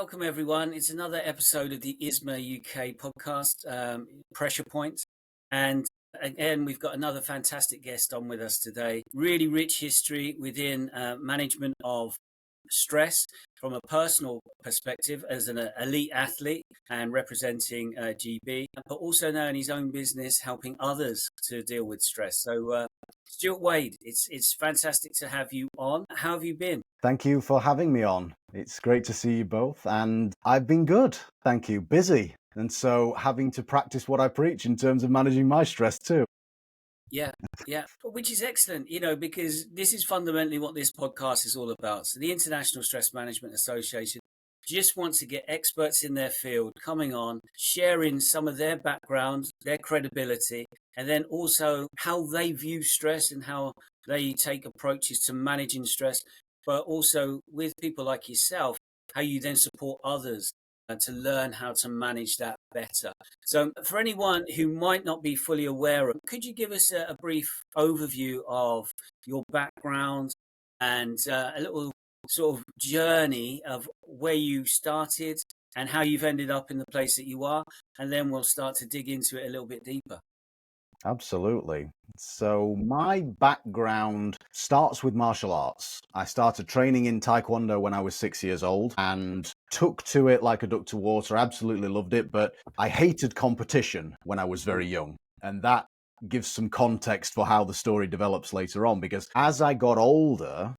welcome everyone. It's another episode of the ISMA UK podcast, Pressure Points. And again, we've got another fantastic guest on with us today. Really rich history within management of stress from a personal perspective as an elite athlete and representing GB, but also now in his own business helping others to deal with stress. So Stuart Wade, it's fantastic to have you on. How have you been? Thank you for having me on. It's great to see you both, and I've been good, thank you. Busy, and so having to practice what I preach in terms of managing my stress too. Yeah, which is excellent, because this is fundamentally what this podcast is all about. So the International Stress Management Association just wants to get experts in their field coming on, sharing some of their background, their credibility, and then also how they view stress and how they take approaches to managing stress, but also with people like yourself, how you then support others to learn how to manage that better. So for anyone who might not be fully aware of, could you give us a brief overview of your background and a little sort of journey of where you started and how you've ended up in the place that you are? And then we'll start to dig into it a little bit deeper. Absolutely. So my background starts with martial arts. I started training in Taekwondo when I was 6 years old and took to it like a duck to water. Absolutely loved it, but I hated competition when I was very young. And that gives some context for how the story develops later on, because as I got older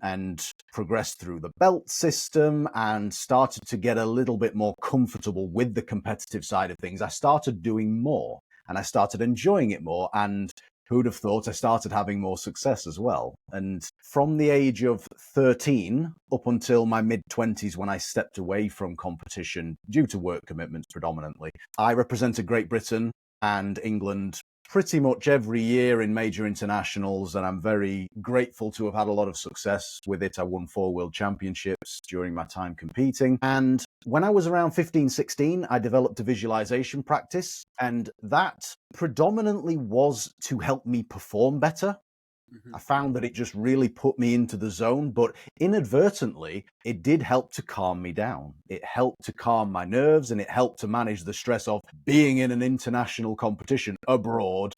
and progressed through the belt system and started to get a little bit more comfortable with the competitive side of things, I started doing more. And I started enjoying it more, and who'd have thought I started having more success as well. And from the age of 13 up until my mid-20s, when I stepped away from competition due to work commitments predominantly, I represented Great Britain and England pretty much every year in major internationals, and I'm very grateful to have had a lot of success with it. I won 4 world championships during my time competing. And when I was around 15, 16, I developed a visualization practice, and that predominantly was to help me perform better. I found that it just really put me into the zone, but inadvertently, it did help to calm me down. It helped to calm my nerves, and it helped to manage the stress of being in an international competition abroad,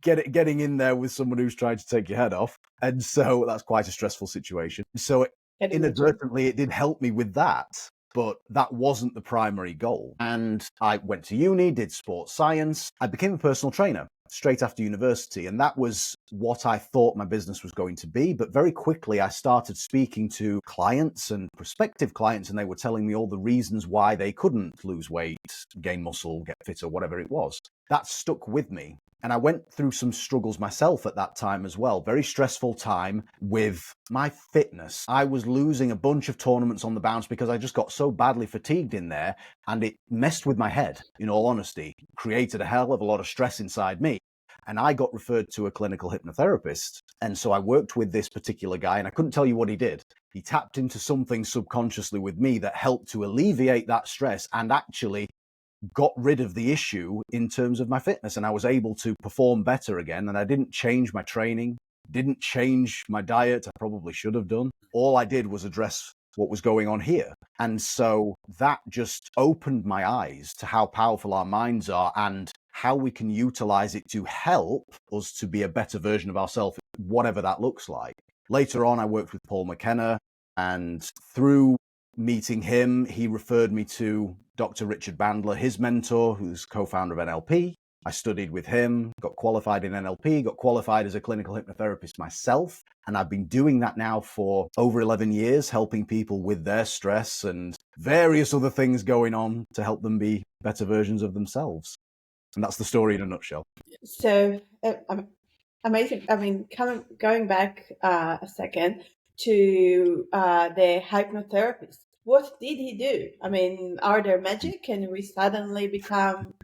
getting in there with someone who's trying to take your head off. And so that's quite a stressful situation. So inadvertently, it did help me with that. But that wasn't the primary goal. And I went to uni, did sports science. I became a personal trainer straight after university. And that was what I thought my business was going to be. But very quickly, I started speaking to clients and prospective clients, and they were telling me all the reasons why they couldn't lose weight, gain muscle, get fitter, whatever it was. That stuck with me. And I went through some struggles myself at that time as well. Very stressful time with my fitness. I was losing a bunch of tournaments on the bounce because I just got so badly fatigued in there, and it messed with my head, in all honesty, created a hell of a lot of stress inside me. And I got referred to a clinical hypnotherapist. And so I worked with this particular guy, and I couldn't tell you what he did. He tapped into something subconsciously with me that helped to alleviate that stress and actually got rid of the issue in terms of my fitness, and I was able to perform better again. And I didn't change my training, didn't change my diet. I probably should have done. All I did was address what was going on here. And so that just opened my eyes to how powerful our minds are and how we can utilize it to help us to be a better version of ourselves, whatever that looks like. Later on, I worked with Paul McKenna, and through meeting him, he referred me to Dr. Richard Bandler, his mentor, who's co-founder of NLP. I studied with him, got qualified in NLP, got qualified as a clinical hypnotherapist myself. And I've been doing that now for over 11 years, helping people with their stress and various other things going on to help them be better versions of themselves. And that's the story in a nutshell. So amazing. I mean, going back a second to the hypnotherapist. What did he do? I mean, are there magic? Can we suddenly become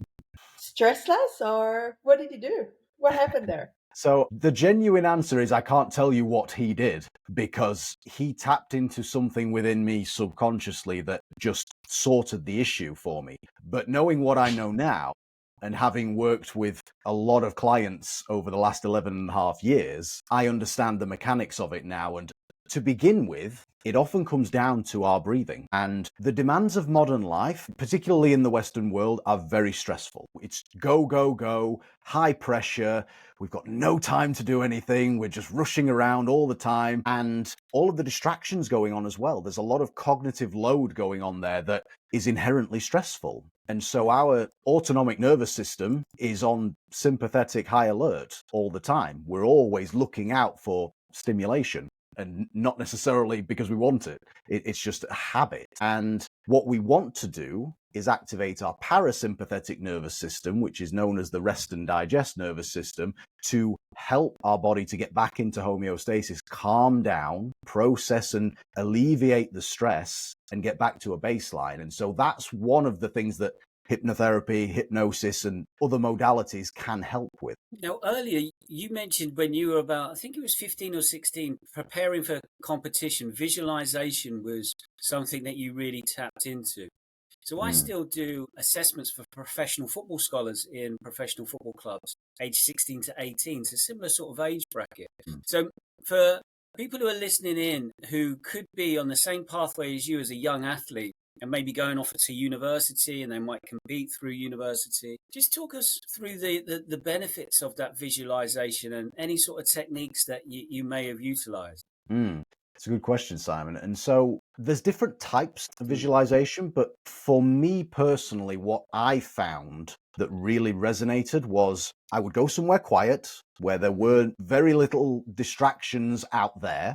stressless, or what did he do? What happened there? So the genuine answer is I can't tell you what he did, because he tapped into something within me subconsciously that just sorted the issue for me. But knowing what I know now, and having worked with a lot of clients over the last 11 and a half years, I understand the mechanics of it now. And to begin with, it often comes down to our breathing. And the demands of modern life, particularly in the Western world, are very stressful. It's go, go, go, high pressure. We've got no time to do anything. We're just rushing around all the time. And all of the distractions going on as well. There's a lot of cognitive load going on there that is inherently stressful. And so our autonomic nervous system is on sympathetic high alert all the time. We're always looking out for stimulation, and not necessarily because we want it. It's just a habit. And what we want to do is activate our parasympathetic nervous system, which is known as the rest and digest nervous system, to help our body to get back into homeostasis, calm down, process and alleviate the stress, and get back to a baseline. And so that's one of the things that hypnotherapy, hypnosis, and other modalities can help with. Now, earlier you mentioned when you were about, I think it was 15 or 16, preparing for competition, visualization was something that you really tapped into. So I still do assessments for professional football scholars in professional football clubs, age 16 to 18, so similar sort of age bracket. So for people who are listening in who could be on the same pathway as you as a young athlete, and maybe going off to university and they might compete through university. Just talk us through the benefits of that visualization and any sort of techniques that you may have utilized. It's a good question, Simon. And so there's different types of visualization, but for me personally, what I found that really resonated was I would go somewhere quiet where there were very little distractions out there.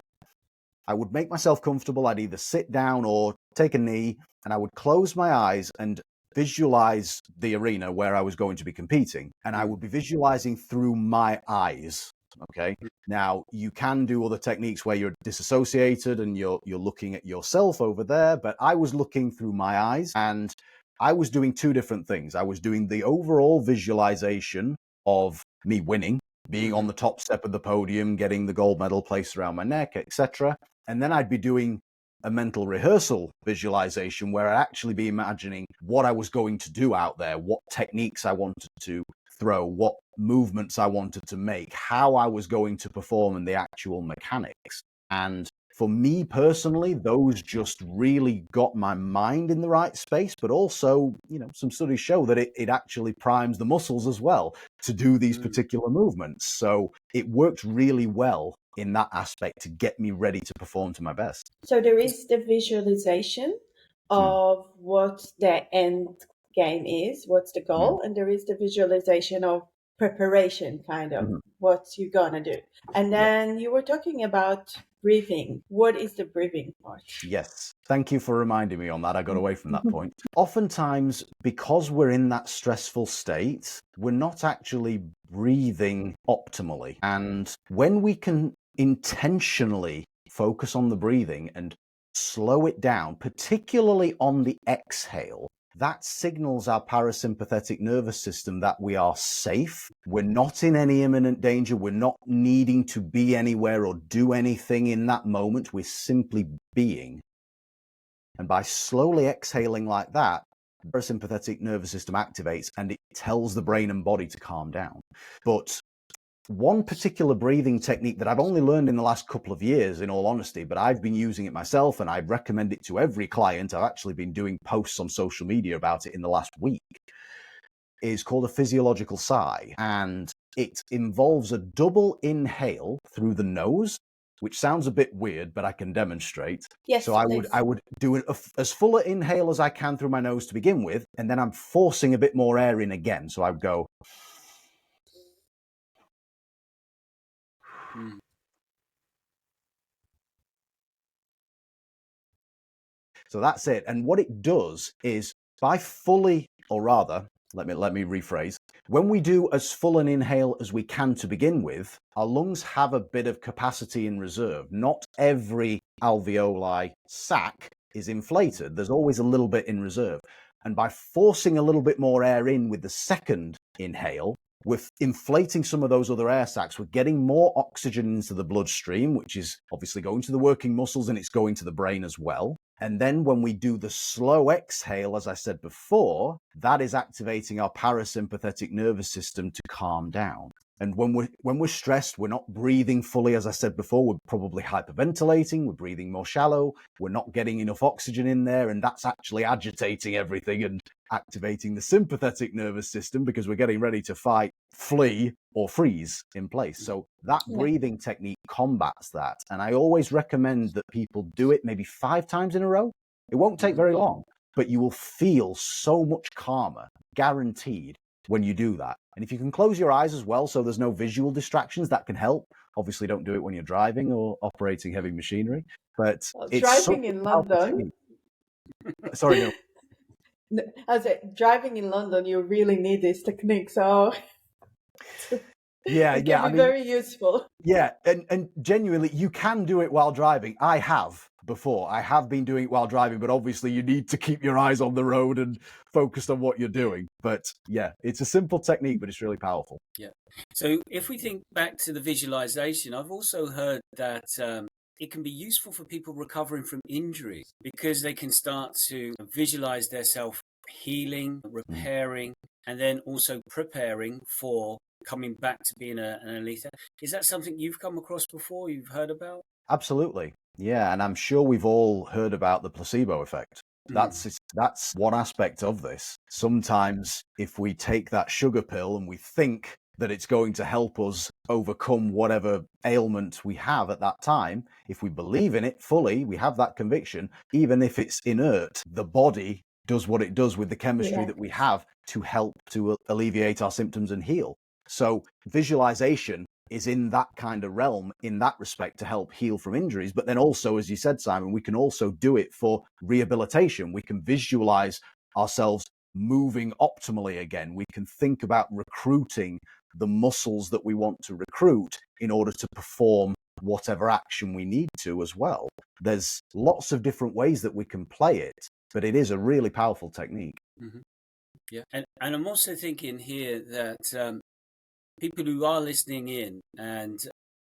I would make myself comfortable. I'd either sit down or take a knee, and I would close my eyes and visualize the arena where I was going to be competing. And I would be visualizing through my eyes. Okay. Now you can do other techniques where you're disassociated and you're looking at yourself over there, but I was looking through my eyes, and I was doing two different things. I was doing the overall visualization of me winning, being on the top step of the podium, getting the gold medal placed around my neck, etc. And then I'd be doing a mental rehearsal visualization where I'd actually be imagining what I was going to do out there, what techniques I wanted to throw, what movements I wanted to make, how I was going to perform, and the actual mechanics. And for me personally, those just really got my mind in the right space, but also, some studies show that it actually primes the muscles as well to do these particular movements. So it worked really well in that aspect to get me ready to perform to my best. So there is the visualization of what the end game is, what's the goal, and there is the visualization of preparation, kind of what you're gonna do. And then you were talking about breathing. What is the breathing part? Yes. Thank you for reminding me on that. I got away from that point. Oftentimes, because we're in that stressful state, we're not actually breathing optimally. And when we can intentionally focus on the breathing and slow it down, particularly on the exhale, that signals our parasympathetic nervous system that we are safe. We're not in any imminent danger. We're not needing to be anywhere or do anything in that moment. We're simply being. And by slowly exhaling like that, the parasympathetic nervous system activates and it tells the brain and body to calm down. But one particular breathing technique that I've only learned in the last couple of years, in all honesty, but I've been using it myself and I recommend it to every client. I've actually been doing posts on social media about it in the last week, is called a physiological sigh. And it involves a double inhale through the nose, which sounds a bit weird, but I can demonstrate. Yes, so I would do as full an inhale as I can through my nose to begin with, and then I'm forcing a bit more air in again. So I would go. So that's it. And what it does is by fully, or rather, let me rephrase. When we do as full an inhale as we can to begin with, our lungs have a bit of capacity in reserve. Not every alveoli sac is inflated. There's always a little bit in reserve. And by forcing a little bit more air in with the second inhale, we're inflating some of those other air sacs. We're getting more oxygen into the bloodstream, which is obviously going to the working muscles and it's going to the brain as well. And then when we do the slow exhale, as I said before, that is activating our parasympathetic nervous system to calm down. And when we're stressed, we're not breathing fully. As I said before, we're probably hyperventilating, we're breathing more shallow, we're not getting enough oxygen in there, and that's actually agitating everything and activating the sympathetic nervous system because we're getting ready to fight, flee, or freeze in place. So that breathing technique combats that. And I always recommend that people do it maybe 5 times in a row. It won't take very long, but you will feel so much calmer, guaranteed, when you do that. And if you can close your eyes as well, so there's no visual distractions, that can help. Obviously, don't do it when you're driving or operating heavy machinery, but it's driving in London. Sorry, no. I said, driving in London, you really need this technique. So it can be very useful. Yeah, and genuinely, you can do it while driving. I have before. I have been doing it while driving, but obviously you need to keep your eyes on the road and focused on what you're doing. But yeah, it's a simple technique, but it's really powerful. Yeah. So if we think back to the visualization, I've also heard that it can be useful for people recovering from injury because they can start to visualize themselves healing, repairing, and then also preparing for coming back to being an elite. Is that something you've come across before, you've heard about? Absolutely. Yeah, and I'm sure we've all heard about the placebo effect. That's one aspect of this. Sometimes if we take that sugar pill and we think that it's going to help us overcome whatever ailment we have at that time, if we believe in it fully, we have that conviction, even if it's inert, the body does what it does with the chemistry that we have to help to alleviate our symptoms and heal. So visualization is in that kind of realm in that respect to help heal from injuries. But then also, as you said, Simon, we can also do it for rehabilitation. We can visualize ourselves moving optimally again. We can think about recruiting the muscles that we want to recruit in order to perform whatever action we need to as well. There's lots of different ways that we can play it, but it is a really powerful technique. Yeah. And I'm also thinking here that people who are listening in and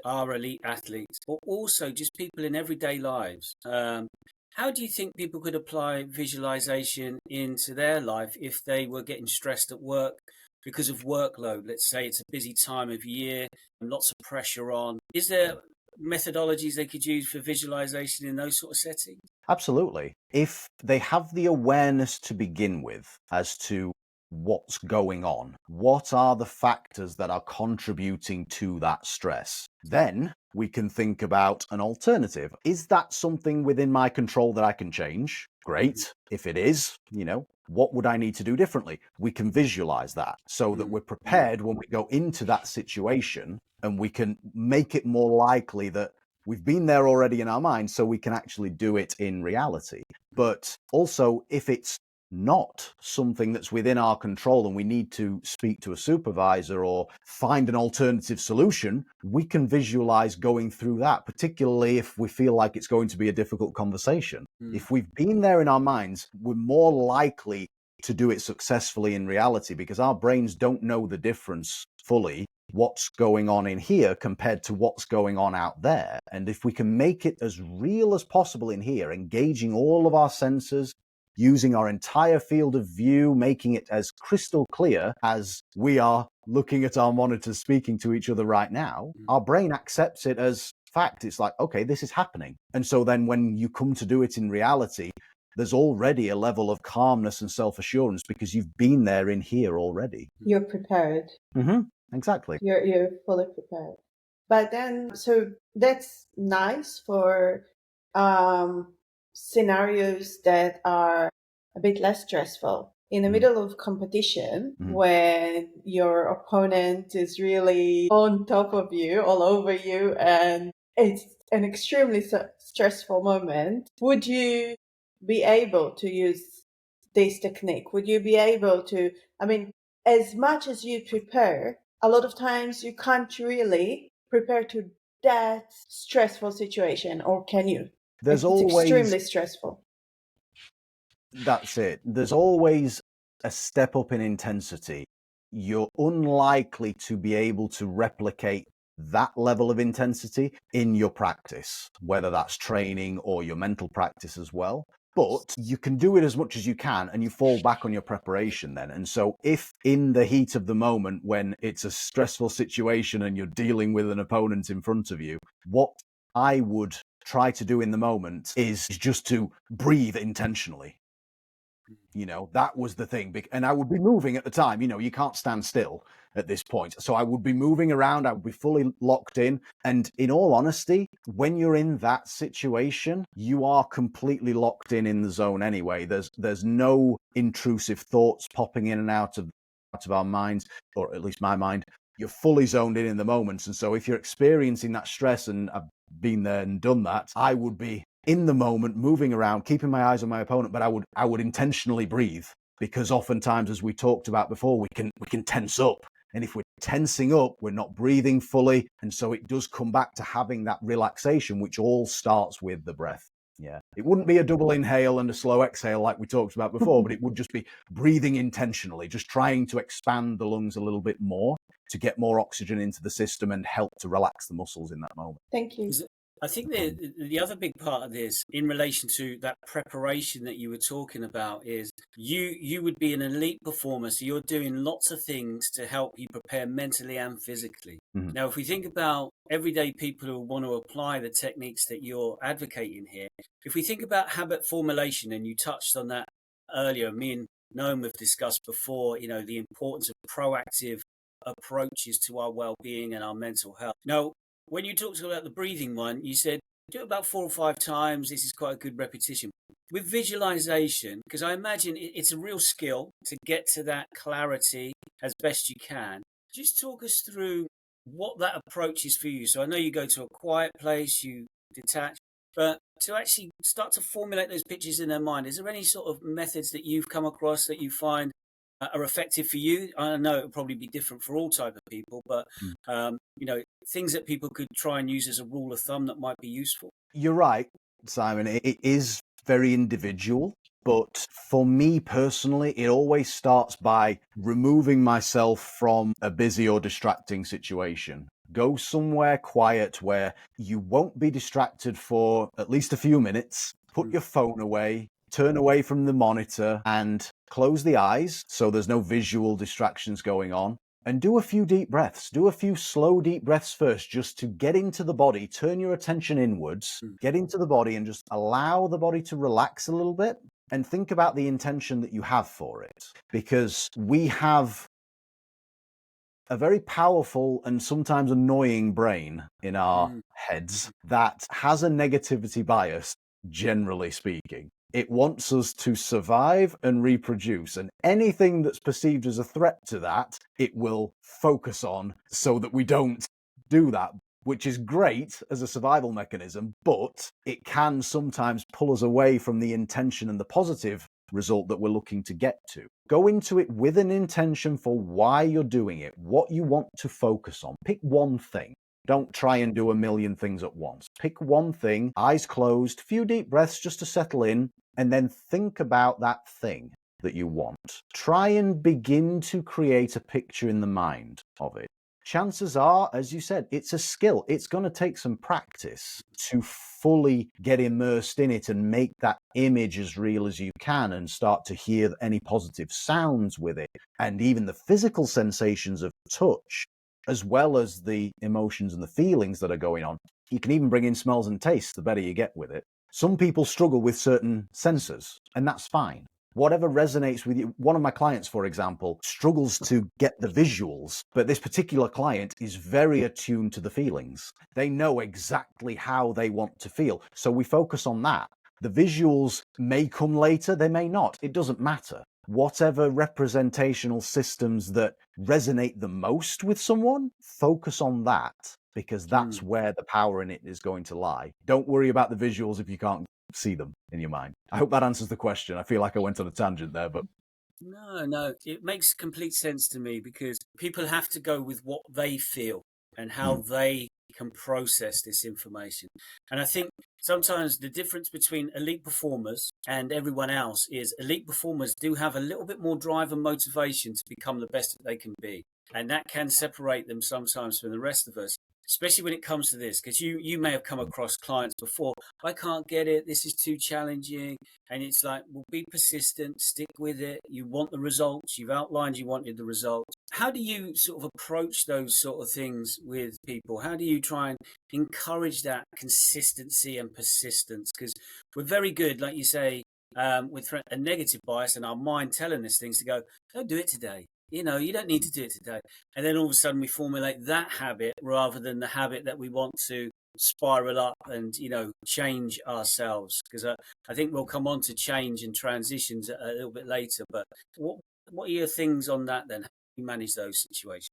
are elite athletes, or also just people in everyday lives, how do you think people could apply visualization into their life if they were getting stressed at work because of workload? Let's say it's a busy time of year and lots of pressure on. Is there methodologies they could use for visualization in those sort of settings? Absolutely. If they have the awareness to begin with as to what's going on, what are the factors that are contributing to that stress, then we can think about an alternative. Is that something within my control that I can change? Great. If it is, what would I need to do differently? We can visualize that so that we're prepared when we go into that situation, and we can make it more likely that we've been there already in our mind, so we can actually do it in reality. But also, if it's not something that's within our control and we need to speak to a supervisor or find an alternative solution, we can visualize going through that, particularly if we feel like it's going to be a difficult conversation. If we've been there in our minds, we're more likely to do it successfully in reality because our brains don't know the difference fully, what's going on in here compared to what's going on out there. And if we can make it as real as possible in here, engaging all of our senses, using our entire field of view, making it as crystal clear as we are looking at our monitors speaking to each other right now, our brain accepts it as fact. It's like, okay, this is happening. And so then when you come to do it in reality, there's already a level of calmness and self-assurance because you've been there in here already. You're prepared. Exactly. You're fully prepared. But then, so that's nice for scenarios that are a bit less stressful. In the middle of competition, when your opponent is really on top of you, all over you, and it's an extremely stressful moment, would you be able to use this technique? Would you be able to, as much as you prepare, a lot of times you can't really prepare to that stressful situation, or can you? It's extremely stressful. That's it. There's always a step up in intensity. You're unlikely to be able to replicate that level of intensity in your practice, whether that's training or your mental practice as well. but you can do it as much as you can and you fall back on your preparation then. And so if in the heat of the moment, when it's a stressful situation and you're dealing with an opponent in front of you, what I would try to do in the moment is just to breathe intentionally. That was the thing. And I would be moving at the time. You can't stand still at this point. So I would be moving around. I would be fully locked in. And in all honesty, when you're in that situation, you are completely locked in the zone anyway. There's no intrusive thoughts popping in and out of our minds, or at least my mind. You're fully zoned in the moment. And so if you're experiencing that stress, and I've been there and done that, I would be in the moment, moving around, keeping my eyes on my opponent, but I would intentionally breathe, because oftentimes, as we talked about before, we can tense up. And if we're tensing up, we're not breathing fully. And so it does come back to having that relaxation, which all starts with the breath. Yeah. It wouldn't be a double inhale and a slow exhale like we talked about before, but it would just be breathing intentionally, just trying to expand the lungs a little bit more to get more oxygen into the system and help to relax the muscles in that moment. Thank you. I think the other big part of this, in relation to that preparation that you were talking about, is you would be an elite performer, so you're doing lots of things to help you prepare mentally and physically. Mm-hmm. Now, if we think about everyday people who want to apply the techniques that you're advocating here, if we think about habit formulation, and you touched on that earlier, me and Noam have discussed before, the importance of proactive approaches to our well-being and our mental health. Now, when you talked about the breathing one, you said do it about 4 or 5 times. This is quite a good repetition. With visualization, because I imagine it's a real skill to get to that clarity as best you can. Just talk us through what that approach is for you. So I know you go to a quiet place, you detach, but to actually start to formulate those pictures in their mind, is there any sort of methods that you've come across that you find are effective for you? I know it will probably be different for all type of people, but things that people could try and use as a rule of thumb that might be useful. You're right, Simon. It is very individual, but for me personally, it always starts by removing myself from a busy or distracting situation. Go somewhere quiet where you won't be distracted for at least a few minutes. Put your phone away, turn away from the monitor, and close the eyes so there's no visual distractions going on. And do a few deep breaths. Do a few slow, deep breaths first, just to get into the body. Turn your attention inwards, get into the body, and just allow the body to relax a little bit. And think about the intention that you have for it. Because we have a very powerful and sometimes annoying brain in our heads that has a negativity bias, generally speaking. It wants us to survive and reproduce, and anything that's perceived as a threat to that, it will focus on so that we don't do that, which is great as a survival mechanism, but it can sometimes pull us away from the intention and the positive result that we're looking to get to. Go into it with an intention for why you're doing it, what you want to focus on. Pick one thing. Don't try and do a million things at once. Pick one thing, eyes closed, few deep breaths just to settle in, and then think about that thing that you want. Try and begin to create a picture in the mind of it. Chances are, as you said, it's a skill. It's going to take some practice to fully get immersed in it and make that image as real as you can and start to hear any positive sounds with it, and even the physical sensations of touch, as well as the emotions and the feelings that are going on. You can even bring in smells and tastes the better you get with it. Some people struggle with certain senses, and that's fine. Whatever resonates with you. One of my clients, for example, struggles to get the visuals, but this particular client is very attuned to the feelings. They know exactly how they want to feel. So we focus on that. The visuals may come later, they may not. It doesn't matter. Whatever representational systems that resonate the most with someone, focus on that, because that's where the power in it is going to lie. Don't worry about the visuals if you can't see them in your mind. I hope that answers the question. I feel like I went on a tangent there, but... No, it makes complete sense to me, because people have to go with what they feel and how they can process this information. And I think sometimes the difference between elite performers and everyone else is elite performers do have a little bit more drive and motivation to become the best that they can be. And that can separate them sometimes from the rest of us. especially when it comes to this, because you may have come across clients before. I can't get it. This is too challenging. And it's like, well, be persistent, stick with it. You want the results. You've outlined you wanted the results. How do you sort of approach those sort of things with people? How do you try and encourage that consistency and persistence? Because we're very good, like you say, with a negative bias and our mind telling us things to go, don't do it today. You know, you don't need to do it today. And then all of a sudden we formulate that habit rather than the habit that we want to spiral up and, you know, change ourselves. Because I think we'll come on to change and transitions a little bit later. But what are your things on that then? How do you manage those situations?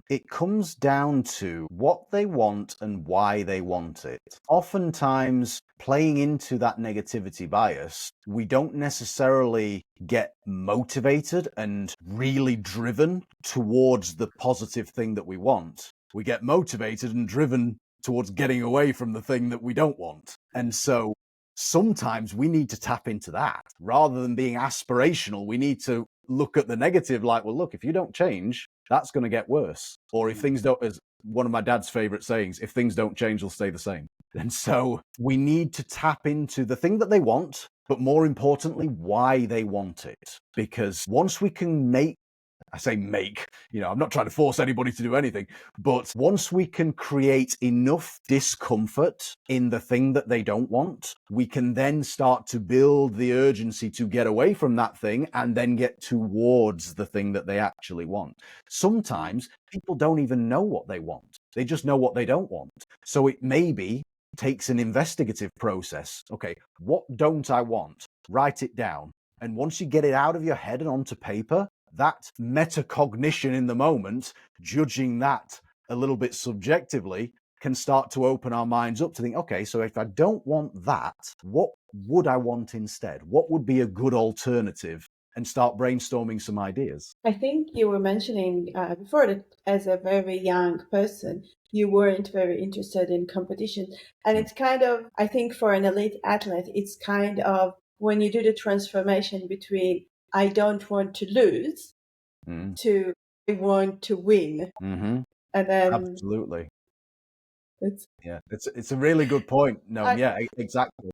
It comes down to what they want and why they want it. Oftentimes, playing into that negativity bias, we don't necessarily get motivated and really driven towards the positive thing that we want. We get motivated and driven towards getting away from the thing that we don't want. And so sometimes we need to tap into that. Rather than being aspirational, we need to look at the negative like, well, look, if you don't change, that's going to get worse. Or if things don't, as one of my dad's favorite sayings, if things don't change, they'll stay the same. And so we need to tap into the thing that they want, but more importantly, why they want it. Because once we can I'm not trying to force anybody to do anything, but once we can create enough discomfort in the thing that they don't want, we can then start to build the urgency to get away from that thing and then get towards the thing that they actually want. Sometimes people don't even know what they want. They just know what they don't want. So it maybe takes an investigative process. Okay, what don't I want? Write it down. And once you get it out of your head and onto paper, that metacognition in the moment, judging that a little bit subjectively, can start to open our minds up to think, okay, so if I don't want that, what would I want instead? What would be a good alternative? And start brainstorming some ideas. I think you were mentioning before that as a very young person, you weren't very interested in competition. And it's kind of, I think for an elite athlete, it's kind of when you do the transformation between I don't want to lose to I want to win. Mm-hmm. And then absolutely. It's a really good point. No, exactly.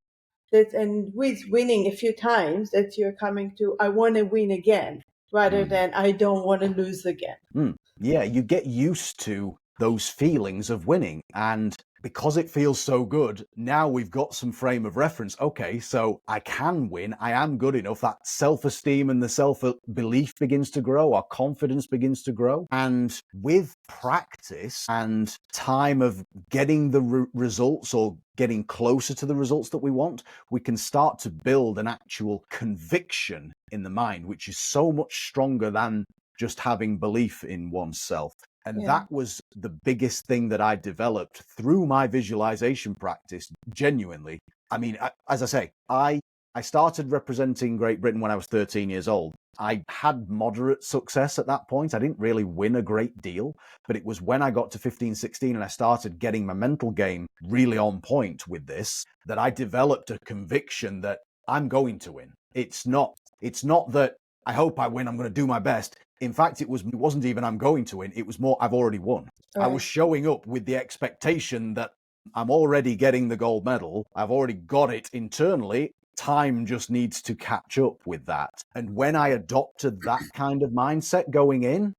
And with winning a few times, that you're coming to I want to win again rather than I don't want to lose again. Yeah, you get used to those feelings of winning, and because it feels so good, now we've got some frame of reference. Okay, so I can win. I am good enough. That self-esteem and the self-belief begins to grow. Our confidence begins to grow. And with practice and time of getting the results or getting closer to the results that we want, we can start to build an actual conviction in the mind, which is so much stronger than just having belief in oneself. And that was the biggest thing that I developed through my visualization practice, genuinely. I mean, as I say, I started representing Great Britain when I was 13 years old. I had moderate success at that point. I didn't really win a great deal, but it was when I got to 15, 16 and I started getting my mental game really on point with this, that I developed a conviction that I'm going to win. It's not that I hope I win, I'm going to do my best. In fact, it wasn't even I'm going to win. It was more I've already won. Right. I was showing up with the expectation that I'm already getting the gold medal. I've already got it internally. Time just needs to catch up with that. And when I adopted that kind of mindset going in,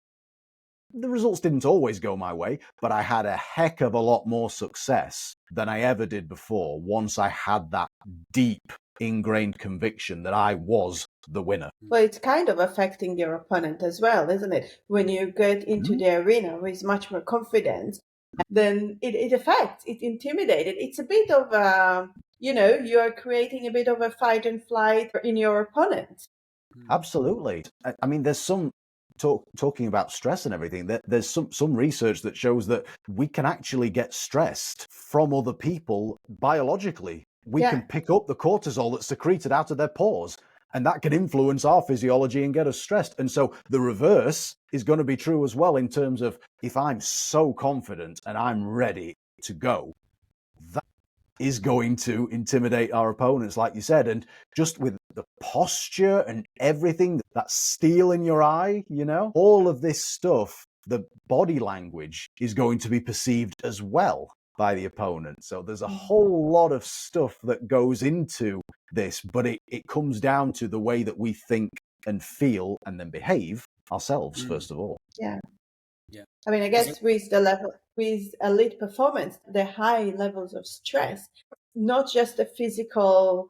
the results didn't always go my way, but I had a heck of a lot more success than I ever did before once I had that deep ingrained conviction that I was the winner. Well, it's kind of affecting your opponent as well, isn't it? When you get into the arena with much more confidence, then it affects, it intimidates. It's a bit of you are creating a bit of a fight and flight in your opponent. Absolutely. I mean, there's some talking about stress and everything, there's some research that shows that we can actually get stressed from other people biologically. We can pick up the cortisol that's secreted out of their pores, and that can influence our physiology and get us stressed. And so the reverse is going to be true as well in terms of if I'm so confident and I'm ready to go, that is going to intimidate our opponents, like you said. And just with the posture and everything, that steel in your eye, all of this stuff the body language is going to be perceived as well by the opponent. So there's a whole lot of stuff that goes into this, but it comes down to the way that we think and feel and then behave ourselves, first of all. Yeah. Yeah. I mean, I guess with elite performance, the high levels of stress, not just a physical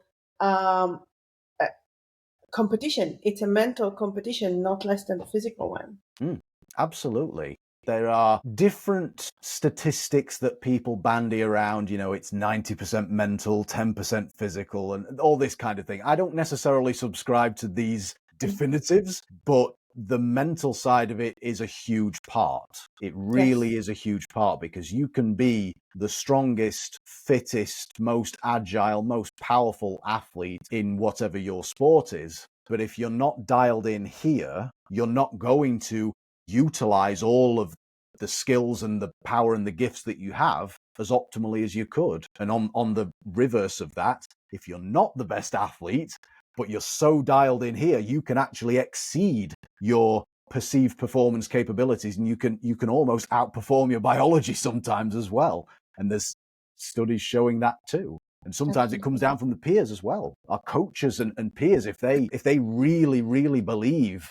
competition, it's a mental competition, not less than a physical one. Absolutely. There are different statistics that people bandy around, it's 90% mental, 10% physical, and all this kind of thing. I don't necessarily subscribe to these definitives, but the mental side of it is a huge part. It really is a huge part, because you can be the strongest, fittest, most agile, most powerful athlete in whatever your sport is. But if you're not dialed in here, you're not going to utilize all of the skills and the power and the gifts that you have as optimally as you could. And on the reverse of that, if you're not the best athlete, but you're so dialed in here, you can actually exceed your perceived performance capabilities, and you can almost outperform your biology sometimes as well. And there's studies showing that too. And sometimes it comes down from the peers as well. Our coaches and peers, if they really, really believe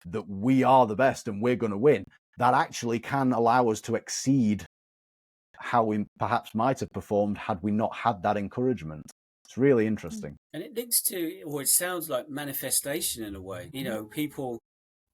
that we are the best and we're going to win, that actually can allow us to exceed how we perhaps might have performed had we not had that encouragement. It's really interesting. And it links to, or it sounds like manifestation in a way, people,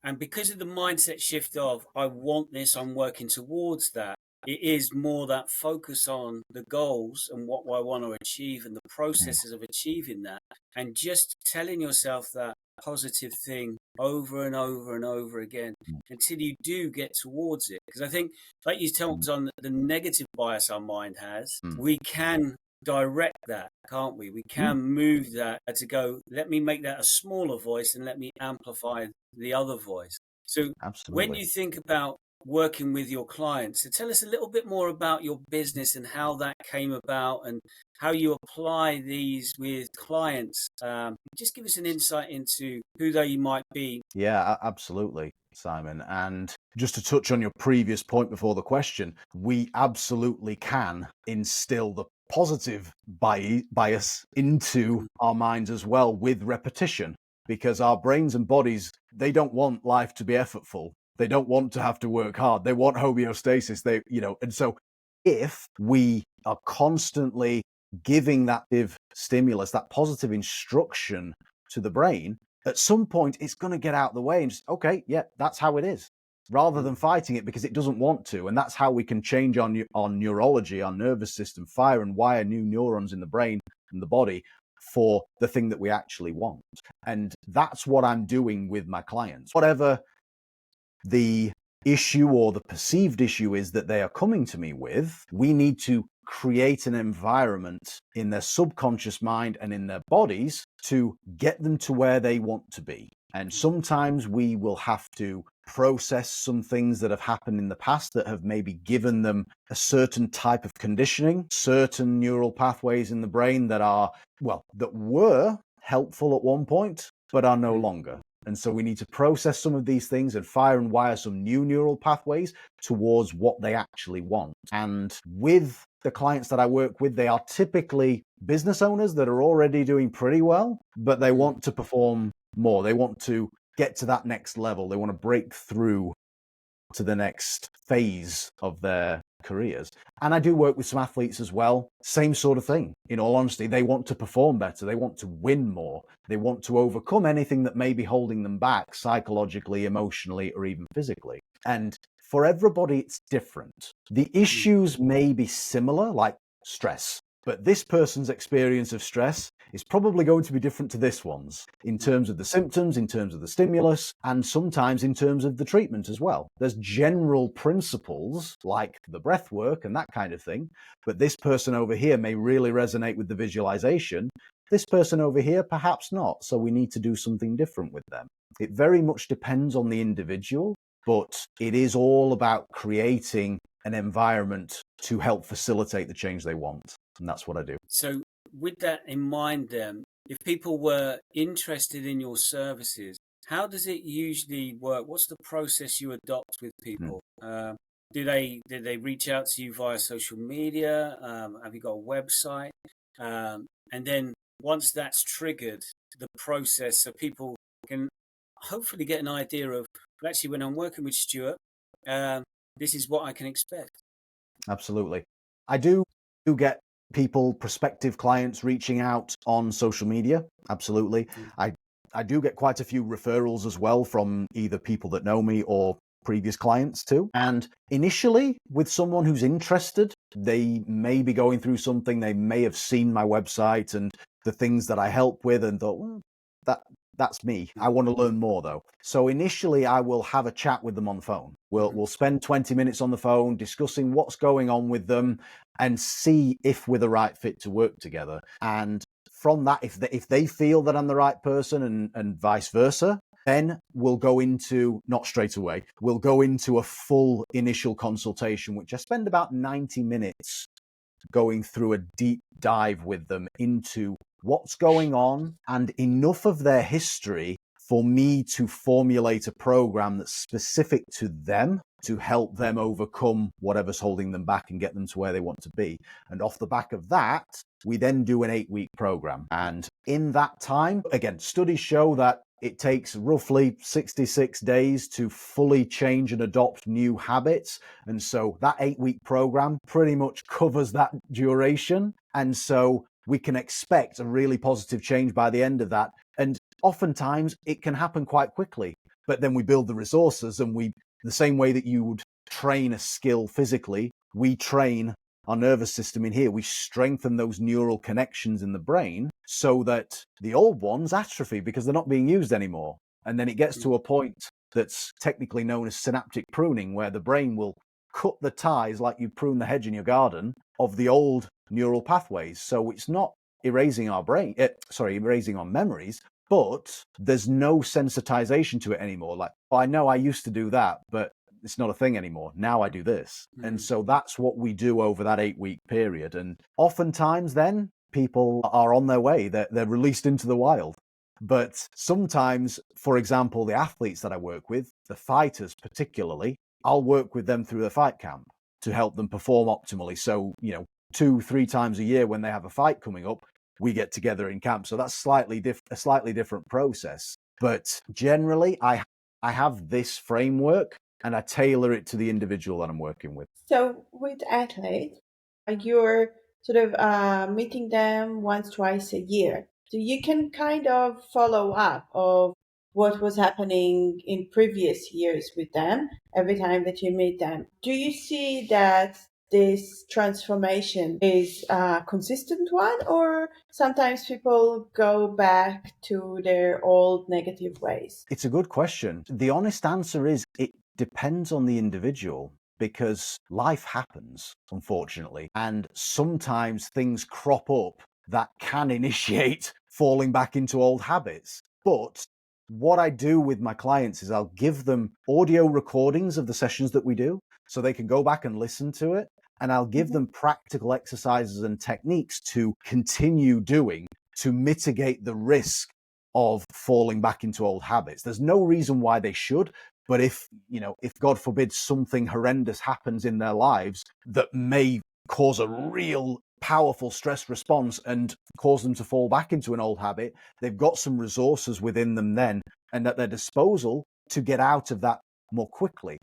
and because of the mindset shift of, I want this, I'm working towards that, it is more that focus on the goals and what I want to achieve and the processes of achieving that, and just telling yourself that positive thing over and over and over again until you do get towards it. Because I think, like you touched on, the negative bias our mind has, we can direct that, can't we? We can move that to go, let me make that a smaller voice and let me amplify the other voice. So when you think about working with your clients, so tell us a little bit more about your business and how that came about and how you apply these with clients. Just give us an insight into who they might be. Yeah, absolutely, Simon. And just to touch on your previous point before the question, we absolutely can instill the positive bias into our minds as well with repetition, because our brains and bodies, they don't want life to be effortful. They don't want to have to work hard. They want homeostasis. And so if we are constantly giving that stimulus, that positive instruction to the brain, at some point it's going to get out of the way and just, okay, yeah, that's how it is, rather than fighting it because it doesn't want to. And that's how we can change our neurology, our nervous system, fire and wire new neurons in the brain and the body for the thing that we actually want. And that's what I'm doing with my clients. Whatever the issue or the perceived issue is that they are coming to me with, we need to create an environment in their subconscious mind and in their bodies to get them to where they want to be. And sometimes we will have to process some things that have happened in the past that have maybe given them a certain type of conditioning, certain neural pathways in the brain that were helpful at one point, but are no longer. And so we need to process some of these things and fire and wire some new neural pathways towards what they actually want. And with the clients that I work with, they are typically business owners that are already doing pretty well, but they want to perform more. They want to get to that next level. They want to break through to the next phase of their careers. And I do work with some athletes as well. Same sort of thing. In all honesty, they want to perform better. They want to win more. They want to overcome anything that may be holding them back psychologically, emotionally, or even physically. And for everybody, it's different. The issues may be similar, like stress, but this person's experience of stress is probably going to be different to this one's in terms of the symptoms, in terms of the stimulus, and sometimes in terms of the treatment as well. There's general principles like the breath work and that kind of thing, but this person over here may really resonate with the visualization. This person over here, perhaps not. So we need to do something different with them. It very much depends on the individual, but it is all about creating an environment to help facilitate the change they want. And that's what I do. So with that in mind, then, if people were interested in your services, how does it usually work? What's the process you adopt with Mm. people? Do they reach out to you via social media? Have you got a website? And then once that's triggered, the process, so people can hopefully get an idea of, well, actually, when I'm working with Stuart, um, this is what I can expect. Absolutely. I do get people, prospective clients reaching out on social media. Absolutely. Mm. I do get quite a few referrals as well from either people that know me or previous clients too. And initially, with someone who's interested, they may be going through something. They may have seen my website and the things that I help with and thought, well, that's me. I want to learn more though. So initially I will have a chat with them on the phone. We'll spend 20 minutes on the phone discussing what's going on with them and see if we're the right fit to work together. And from that, if they feel that I'm the right person and vice versa, then we'll go into, not straight away, we'll go into a full initial consultation, which I spend about 90 minutes going through a deep dive with them into what's going on and enough of their history for me to formulate a program that's specific to them to help them overcome whatever's holding them back and get them to where they want to be. And off the back of that, we then do an 8-week program. And in that time, again, studies show that it takes roughly 66 days to fully change and adopt new habits. And so that 8-week program pretty much covers that duration. And so we can expect a really positive change by the end of that. And oftentimes it can happen quite quickly, but then we build the resources and the same way that you would train a skill physically, we train our nervous system in here. We strengthen those neural connections in the brain so that the old ones atrophy because they're not being used anymore. And then it gets to a point that's technically known as synaptic pruning, where the brain will cut the ties like you prune the hedge in your garden of the old neural pathways. So it's not erasing our erasing our memories, but there's no sensitization to it anymore. Like, well, I know I used to do that, but it's not a thing anymore. Now I do this. And so that's what we do over that 8-week period. And oftentimes then people are on their way. They're released into the wild. But sometimes, for example, the athletes that I work with, the fighters particularly, I'll work with them through the fight camp to help them perform optimally. So, 2-3 times a year when they have a fight coming up, we get together in camp. So that's a slightly different process. But generally, I have this framework and I tailor it to the individual that I'm working with. So with athletes, you're sort of meeting them once, twice a year. So you can kind of follow up of what was happening in previous years with them every time that you meet them. Do you see that this transformation is a consistent one, or sometimes people go back to their old negative ways? It's a good question. The honest answer is it depends on the individual, because life happens, unfortunately, and sometimes things crop up that can initiate falling back into old habits. But what I do with my clients is I'll give them audio recordings of the sessions that we do so they can go back and listen to it. And I'll give them practical exercises and techniques to continue doing to mitigate the risk of falling back into old habits. There's no reason why they should, but if God forbid something horrendous happens in their lives that may cause a real powerful stress response and cause them to fall back into an old habit, they've got some resources within them then and at their disposal to get out of that more quickly.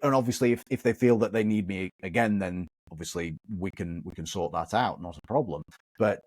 And obviously if they feel that they need me again, then obviously we can sort that out, not a problem. But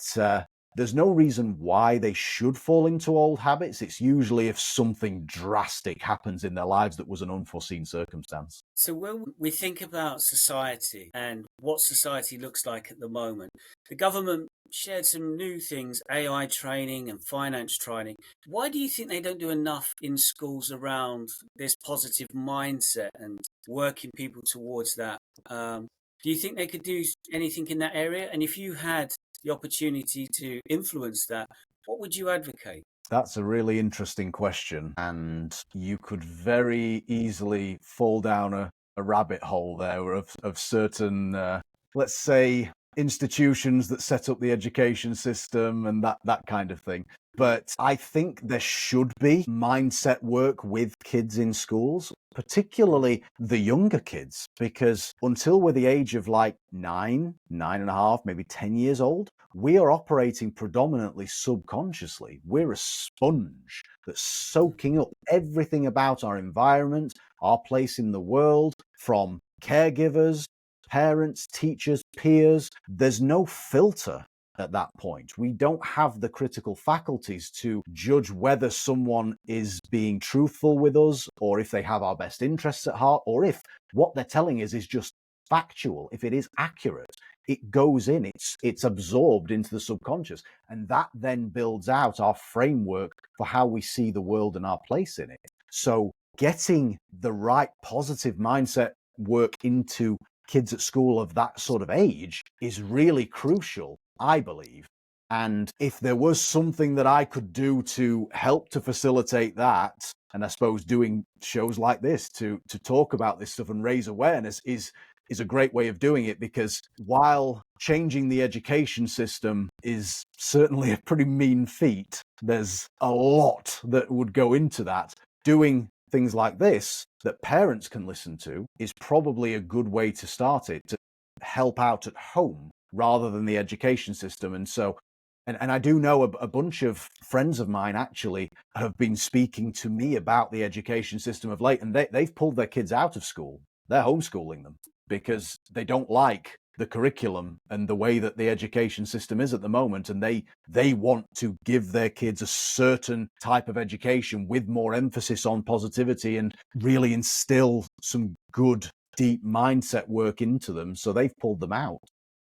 there's no reason why they should fall into old habits. It's usually if something drastic happens in their lives that was an unforeseen circumstance. So when we think about society and what society looks like at the moment, the government shared some new things, AI training and finance training. Why do you think they don't do enough in schools around this positive mindset and working people towards that? Do you think they could do anything in that area? And if you had the opportunity to influence that, what would you advocate? That's a really interesting question, and you could very easily fall down a rabbit hole there of certain, let's say, institutions that set up the education system and that kind of thing. But I think there should be mindset work with kids in schools, particularly the younger kids, because until we're the age of like 9.5, maybe 10 years old, we are operating predominantly subconsciously. We're a sponge that's soaking up everything about our environment, our place in the world, from caregivers, parents, teachers, peers. There's no filter at that point. We don't have the critical faculties to judge whether someone is being truthful with us, or if they have our best interests at heart, or if what they're telling us is just factual, if it is accurate. It goes in, it's absorbed into the subconscious, and that then builds out our framework for how we see the world and our place in it. So getting the right positive mindset work into kids at school of that sort of age is really crucial, I believe. And if there was something that I could do to help to facilitate that, and I suppose doing shows like this to talk about this stuff and raise awareness is a great way of doing it, because while changing the education system is certainly a pretty mean feat, there's a lot that would go into that. Doing things like this that parents can listen to is probably a good way to start it, to help out at home rather than the education system. And so, and I do know a bunch of friends of mine actually have been speaking to me about the education system of late, and they've pulled their kids out of school. They're homeschooling them because they don't like the curriculum and the way that the education system is at the moment, and they want to give their kids a certain type of education with more emphasis on positivity and really instill some good deep mindset work into them. So they've pulled them out.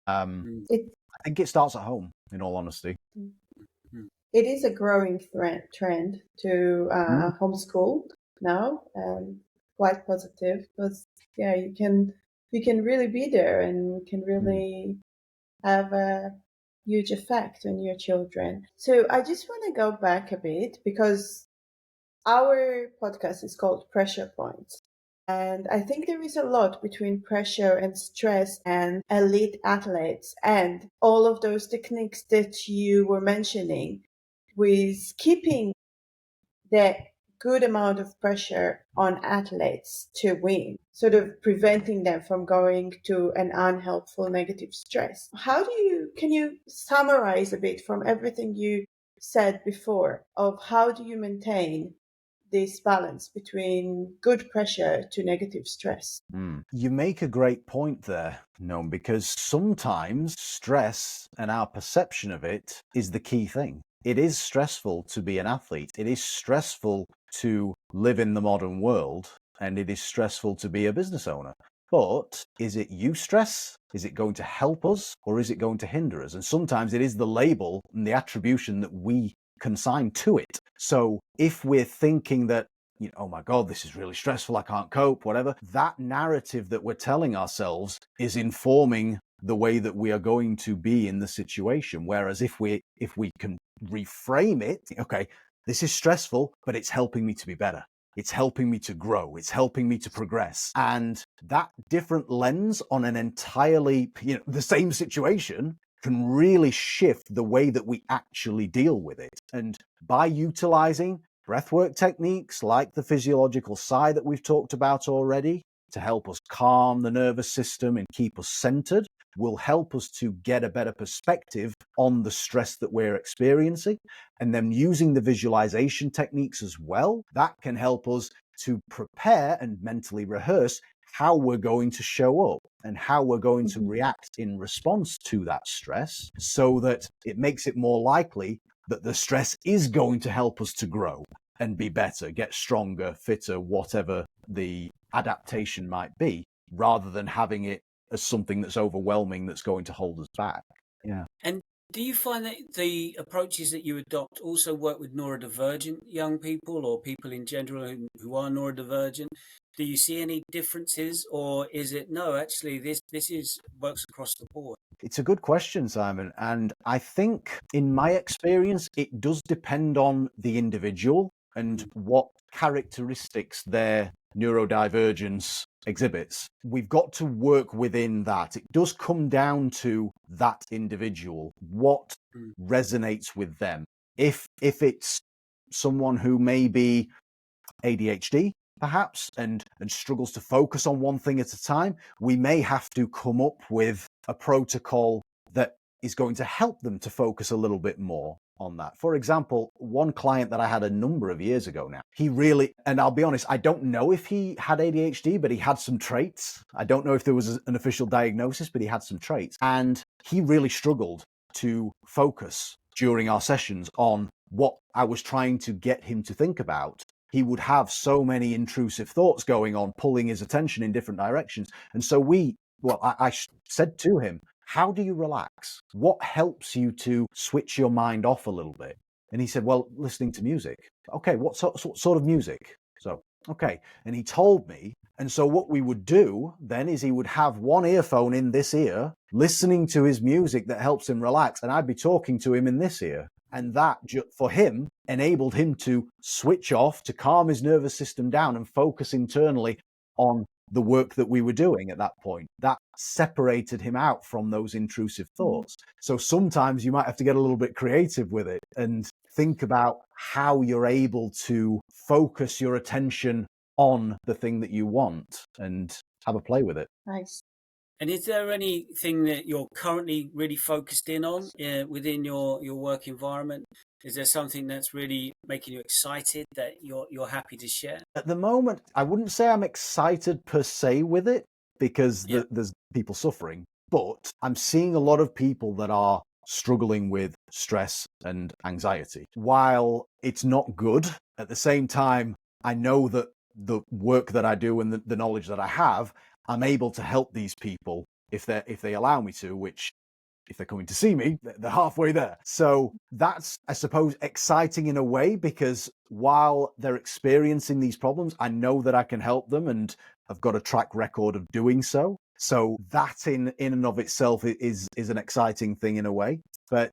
I think it starts at home, in all honesty. It is a growing trend to homeschool now, quite positive, because you can really be there and can really have a huge effect on your children. So I just want to go back a bit, because our podcast is called Pressure Points. And I think there is a lot between pressure and stress and elite athletes and all of those techniques that you were mentioning, with keeping the good amount of pressure on athletes to win, sort of preventing them from going to an unhelpful negative stress. Can you summarize a bit from everything you said before of how do you maintain this balance between good pressure to negative stress? You make a great point there, Noam, because sometimes stress and our perception of it is the key thing. It is stressful to be an athlete. It is stressful to live in the modern world, and it is stressful to be a business owner. But is it eustress? Is it going to help us, or is it going to hinder us? And sometimes it is the label and the attribution that we consign to it. So if we're thinking that, oh my God, this is really stressful, I can't cope, whatever, that narrative that we're telling ourselves is informing the way that we are going to be in the situation. Whereas if we can reframe it, okay, this is stressful, but it's helping me to be better. It's helping me to grow. It's helping me to progress. And that different lens on an entirely, the same situation can really shift the way that we actually deal with it. And by utilizing breathwork techniques like the physiological sigh that we've talked about already to help us calm the nervous system and keep us centered, will help us to get a better perspective on the stress that we're experiencing. And then using the visualization techniques as well, that can help us to prepare and mentally rehearse how we're going to show up and how we're going to react in response to that stress, so that it makes it more likely that the stress is going to help us to grow and be better, get stronger, fitter, whatever the adaptation might be, rather than having it as something that's overwhelming that's going to hold us back. Yeah. And do you find that the approaches that you adopt also work with neurodivergent young people or people in general who are neurodivergent? Do you see any differences, or is it no, actually this works across the board? It's a good question, Simon. And I think in my experience, it does depend on the individual and what characteristics they're neurodivergence exhibits. We've got to work within that. It does come down to that individual, what resonates with them. If it's someone who may be ADHD, perhaps, and struggles to focus on one thing at a time, we may have to come up with a protocol that is going to help them to focus a little bit more on that. For example, one client that I had a number of years ago now, he really, and I'll be honest, I don't know if he had ADHD, but he had some traits. I don't know if there was an official diagnosis, but he had some traits. And he really struggled to focus during our sessions on what I was trying to get him to think about. He would have so many intrusive thoughts going on, pulling his attention in different directions. And so I said to him, how do you relax? What helps you to switch your mind off a little bit? And he said, well, listening to music. Okay, what sort of music? So, okay. And he told me. And so what we would do then is he would have one earphone in this ear, listening to his music that helps him relax. And I'd be talking to him in this ear. And that, for him, enabled him to switch off, to calm his nervous system down and focus internally on the work that we were doing at that point. That separated him out from those intrusive thoughts. So sometimes you might have to get a little bit creative with it and think about how you're able to focus your attention on the thing that you want and have a play with it. Nice. And is there anything that you're currently really focused in on within your work environment? Is there something that's really making you excited that you're happy to share? At the moment, I wouldn't say I'm excited per se with it because there's people suffering, but I'm seeing a lot of people that are struggling with stress and anxiety. While it's not good, at the same time, I know that the work that I do and the knowledge that I have, I'm able to help these people if they allow me to, which if they're coming to see me, they're halfway there. So that's, I suppose, exciting in a way, because while they're experiencing these problems, I know that I can help them and I've got a track record of doing so. So that in and of itself is an exciting thing in a way. But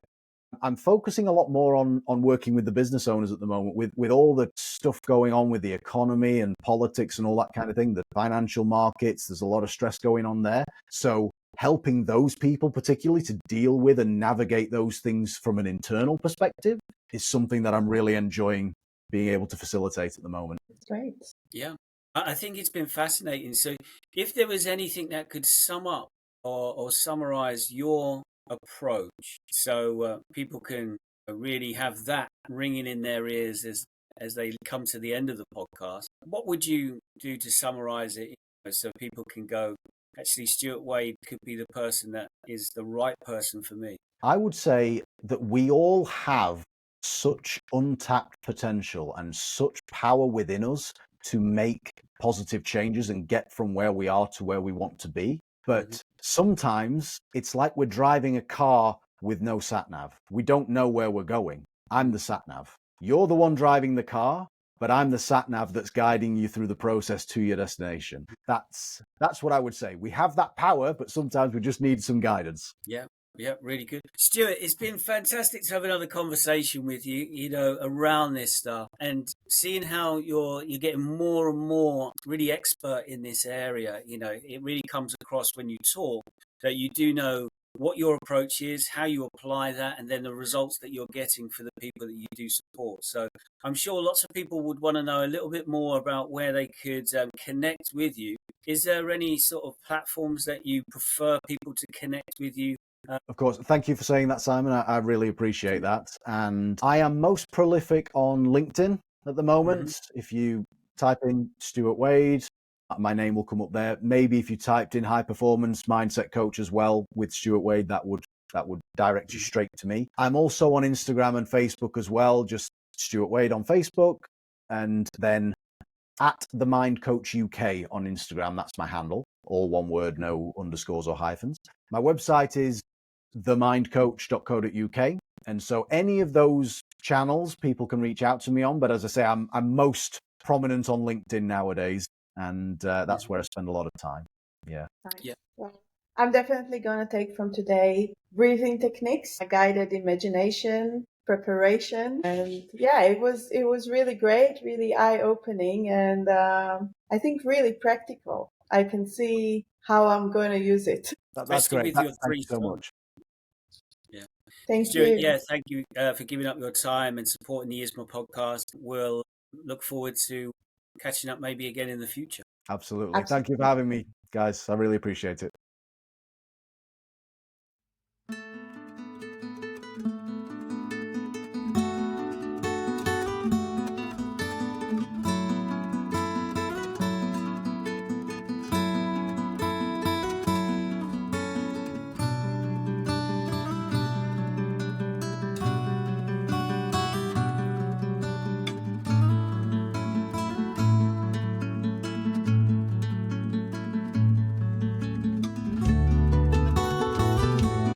I'm focusing a lot more on working with the business owners at the moment, with all the stuff going on with the economy and politics and all that kind of thing, the financial markets. There's a lot of stress going on there. So helping those people particularly to deal with and navigate those things from an internal perspective is something that I'm really enjoying being able to facilitate at the moment. Great. Yeah, I think it's been fascinating. So if there was anything that could sum up or summarize your approach so people can really have that ringing in their ears as they come to the end of the podcast, what would you do to summarize it so people can go, actually, Stuart Wade could be the person that is the right person for me? I would say that we all have such untapped potential and such power within us to make positive changes and get from where we are to where we want to be. But sometimes it's like we're driving a car with no sat-nav. We don't know where we're going. I'm the sat-nav. You're the one driving the car, but I'm the sat-nav that's guiding you through the process to your destination. That's what I would say. We have that power, but sometimes we just need some guidance. Yeah, really good. Stuart, it's been fantastic to have another conversation with you, around this stuff, and seeing how you're getting more and more really expert in this area. It really comes across when you talk that you do know what your approach is, how you apply that, and then the results that you're getting for the people that you do support. So I'm sure lots of people would want to know a little bit more about where they could connect with you. Is there any sort of platforms that you prefer people to connect with you? Of course. Thank you for saying that, Simon. I really appreciate that. And I am most prolific on LinkedIn at the moment. If you type in Stuart Wade, my name will come up there. Maybe if you typed in high performance mindset coach as well with Stuart Wade, that would direct you straight to me. I'm also on Instagram and Facebook as well, just Stuart Wade on Facebook, and then at the Mind Coach UK on Instagram. That's my handle, all one word, no underscores or hyphens. My website is themindcoach.co.uk. And so any of those channels people can reach out to me on. But as I say, I'm most prominent on LinkedIn nowadays. And that's where I spend a lot of time. Yeah. Nice. Yeah. Well, I'm definitely going to take from today breathing techniques, guided imagination, preparation, and yeah, it was really great, really eye-opening, and I think really practical. I can see how I'm going to use it. That's Especially great. with your Thank three you so sons. much. Yeah. Thank Stuart, you. yeah, thank you for giving up your time and supporting the ISMA podcast. We'll look forward to catching up maybe again in the future. Absolutely. Thank you for Absolutely. having me, guys. I really appreciate it.